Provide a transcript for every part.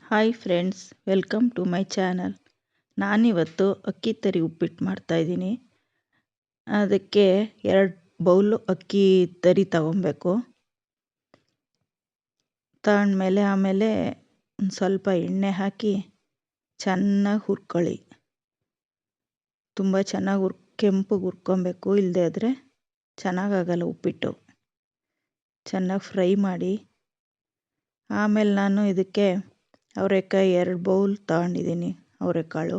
Hi friends, welcome to my channel. ನಾನಿವತ್ತು ಅಕ್ಕಿ ತರಿ ಉಪ್ಪಿಟ್ಟು ಮಾಡ್ತಾಯಿದ್ದೀನಿ. ಅದಕ್ಕೆ 2 ಬೌಲು ಅಕ್ಕಿ ತರಿ ತಗೊಬೇಕು. ತಗೊಂಡ್ಮೇಲೆ ಆಮೇಲೆ ಒಂದು ಸ್ವಲ್ಪ ಎಣ್ಣೆ ಹಾಕಿ ಚೆನ್ನಾಗಿ ಹುರ್ಕೊಳ್ಳಿ. ತುಂಬ ಚೆನ್ನಾಗಿ ಕೆಂಪಗೆ ಹುರ್ಕೊಬೇಕು, ಇಲ್ಲದೆ ಆದರೆ ಚೆನ್ನಾಗಾಗಲ್ಲ ಉಪ್ಪಿಟ್ಟು. ಚೆನ್ನಾಗಿ ಫ್ರೈ ಮಾಡಿ ಆಮೇಲೆ ನಾನು ಇದಕ್ಕೆ ಅವರೆಕಾಯಿ 2 ಬೌಲ್ ತಗೊಂಡಿದ್ದೀನಿ. ಅವರೆಕಾಳು,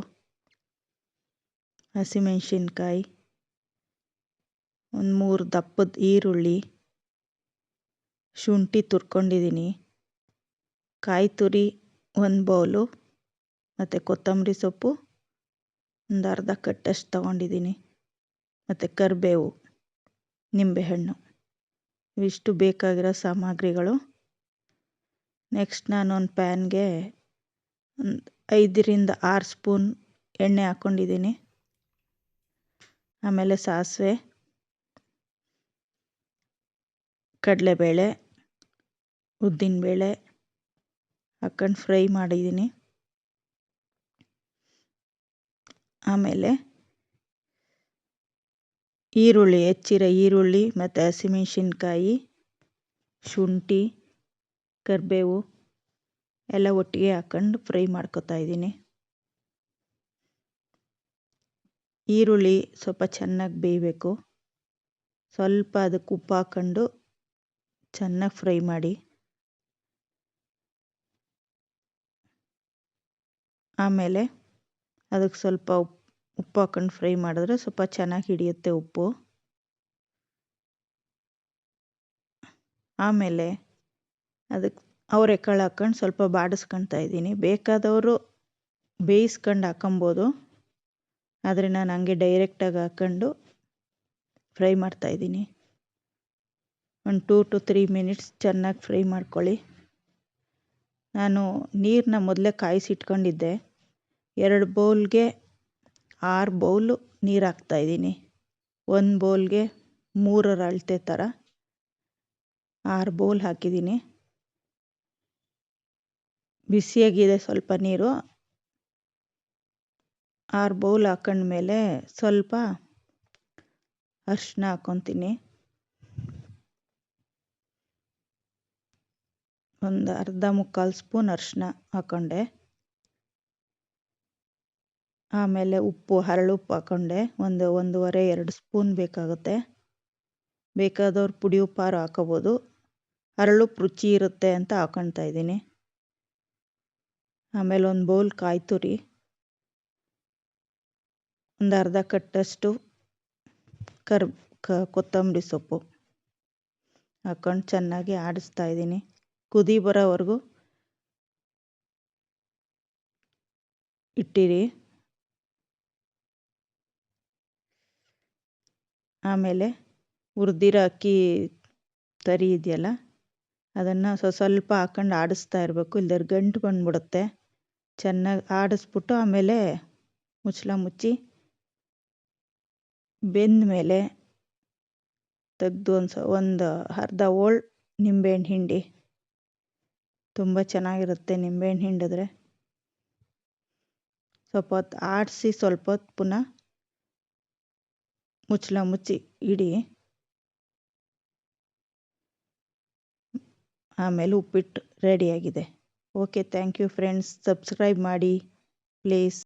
ಹಸಿಮೆಣಸಿನ್ಕಾಯಿ, ಒಂದು 3 ದಪ್ಪದ ಈರುಳ್ಳಿ, ಶುಂಠಿ ತುರ್ಕೊಂಡಿದ್ದೀನಿ, ಕಾಯಿ ತುರಿ 1 ಬೌಲು, ಮತ್ತು ಕೊತ್ತಂಬರಿ ಸೊಪ್ಪು ಒಂದು ಅರ್ಧ ಕಟ್ಟಷ್ಟು ತಗೊಂಡಿದ್ದೀನಿ, ಮತ್ತು ಕರಿಬೇವು, ನಿಂಬೆಹಣ್ಣು. ಇವಿಷ್ಟು ಬೇಕಾಗಿರೋ ಸಾಮಗ್ರಿಗಳು. ನೆಕ್ಸ್ಟ್ ನಾನು ಒಂದು ಪ್ಯಾನ್ಗೆ ಒಂದು 5ರಿಂದ 6 ಸ್ಪೂನ್ ಎಣ್ಣೆ ಹಾಕ್ಕೊಂಡಿದ್ದೀನಿ. ಆಮೇಲೆ ಸಾಸಿವೆ, ಕಡಲೆಬೇಳೆ, ಉದ್ದಿನಬೇಳೆ ಹಾಕ್ಕೊಂಡು ಫ್ರೈ ಮಾಡಿದ್ದೀನಿ. ಆಮೇಲೆ ಈರುಳ್ಳಿ, ಹೆಚ್ಚಿರೋ ಈರುಳ್ಳಿ ಮತ್ತು ಹಸಿಮೆಣಸಿನ್ಕಾಯಿ, ಶುಂಠಿ, ಕರಿಬೇವು ಎಲ್ಲ ಒಟ್ಟಿಗೆ ಹಾಕ್ಕೊಂಡು ಫ್ರೈ ಮಾಡ್ಕೊತಾ ಇದ್ದೀನಿ. ಈರುಳ್ಳಿ ಸ್ವಲ್ಪ ಚೆನ್ನಾಗಿ ಬೇಯಬೇಕು. ಸ್ವಲ್ಪ ಅದಕ್ಕೆ ಉಪ್ಪು ಹಾಕ್ಕೊಂಡು ಚೆನ್ನಾಗಿ ಫ್ರೈ ಮಾಡಿ. ಆಮೇಲೆ ಅದಕ್ಕೆ ಸ್ವಲ್ಪ ಉಪ್ಪು ಹಾಕ್ಕೊಂಡು ಫ್ರೈ ಮಾಡಿದ್ರೆ ಸ್ವಲ್ಪ ಚೆನ್ನಾಗಿ ಹಿಡಿಯುತ್ತೆ ಉಪ್ಪು. ಆಮೇಲೆ ಅದಕ್ಕೆ ಅವರೆಕಾಳು ಹಾಕ್ಕೊಂಡು ಸ್ವಲ್ಪ ಬಾಡಿಸ್ಕೊತಾ ಇದ್ದೀನಿ. ಬೇಕಾದವರು ಬೇಯಿಸ್ಕೊಂಡು ಹಾಕೊಬೋದು, ಆದರೆ ನಾನು ಹಂಗೆ ಡೈರೆಕ್ಟಾಗಿ ಹಾಕ್ಕೊಂಡು ಫ್ರೈ ಮಾಡ್ತಾಯಿದ್ದೀನಿ. ಒಂದು 2 to 3 ಮಿನಿಟ್ಸ್ ಚೆನ್ನಾಗಿ ಫ್ರೈ ಮಾಡ್ಕೊಳ್ಳಿ. ನಾನು ನೀರನ್ನ ಮೊದಲೇ ಕಾಯಿಸಿಟ್ಕೊಂಡಿದ್ದೆ. 2 ಬೌಲ್ಗೆ 6 ಬೌಲು ನೀರು ಹಾಕ್ತಾಯಿದ್ದೀನಿ. 1 ಬೌಲ್ಗೆ 3 ಅಳತೆ ಥರ 6 ಬೌಲ್ ಹಾಕಿದ್ದೀನಿ. ಬಿಸಿಯಾಗಿದೆ ಸ್ವಲ್ಪ ನೀರು. 6 ಬೌಲ್ ಹಾಕೊಂಡ್ಮೇಲೆ ಸ್ವಲ್ಪ ಅರಿಶಿನ ಹಾಕ್ಕೊತೀನಿ. ಒಂದು ಅರ್ಧ ಮುಕ್ಕಾಲು ಸ್ಪೂನ್ ಅರಿಶಿನ ಹಾಕ್ಕೊಂಡೆ. ಆಮೇಲೆ ಉಪ್ಪು, ಹರಳುಪ್ಪು ಹಾಕ್ಕೊಂಡೆ. 1.5-2 ಸ್ಪೂನ್ ಬೇಕಾಗುತ್ತೆ. ಬೇಕಾದವ್ರು ಪುಡಿ ಉಪ್ಪಾರು ಹಾಕೋಬೋದು. ಹರಳುಪ್ಪು ರುಚಿ ಇರುತ್ತೆ ಅಂತ ಹಾಕ್ಕೊತಾ ಇದ್ದೀನಿ. ಆಮೇಲೆ 1 ಬೌಲ್ ಕಾಯಿ ತುರಿ, ಒಂದು ಅರ್ಧ ಕಟ್ಟಷ್ಟು ಕೊತ್ತಂಬರಿ ಸೊಪ್ಪು ಹಾಕ್ಕೊಂಡು ಚೆನ್ನಾಗಿ ಆಡಿಸ್ತಾ ಇದ್ದೀನಿ. ಕುದಿ ಬರೋವರೆಗೂ ಇಟ್ಟಿರಿ. ಆಮೇಲೆ ಹುರಿದಿರೋ ಅಕ್ಕಿ ತರಿ ಇದೆಯಲ್ಲ, ಅದನ್ನು ಸ್ವಲ್ಪ ಹಾಕ್ಕೊಂಡು ಆಡಿಸ್ತಾ ಇರಬೇಕು, ಇಲ್ದಿದ್ರೆ ಗಂಟು ಬಂದ್ಬಿಡುತ್ತೆ. ಚೆನ್ನಾಗಿ ಆಡಿಸ್ಬಿಟ್ಟು ಆಮೇಲೆ ಮುಚ್ಚಳ ಮುಚ್ಚಿ ಬೆಂದ ಮೇಲೆ ತೆಗೆದು ಒಂದು ಅರ್ಧ ಹೋಳು ನಿಂಬೆಹಣ್ಣು ಹಿಂಡಿ. ತುಂಬ ಚೆನ್ನಾಗಿರುತ್ತೆ ನಿಂಬೆಹಣ್ಣು ಹಿಂಡಿದ್ರೆ. ಸ್ವಲ್ಪ ಹೊತ್ತು ಆಡಿಸಿ ಸ್ವಲ್ಪ ಹೊತ್ತು ಪುನಃ ಮುಚ್ಚಳ ಮುಚ್ಚಿ ಇಡಿ. ಆಮೇಲೆ ಉಪ್ಪಿಟ್ಟು ರೆಡಿಯಾಗಿದೆ. Okay, thank you friends. Subscribe ಮಾಡಿ ಪ್ಲೀಸ್.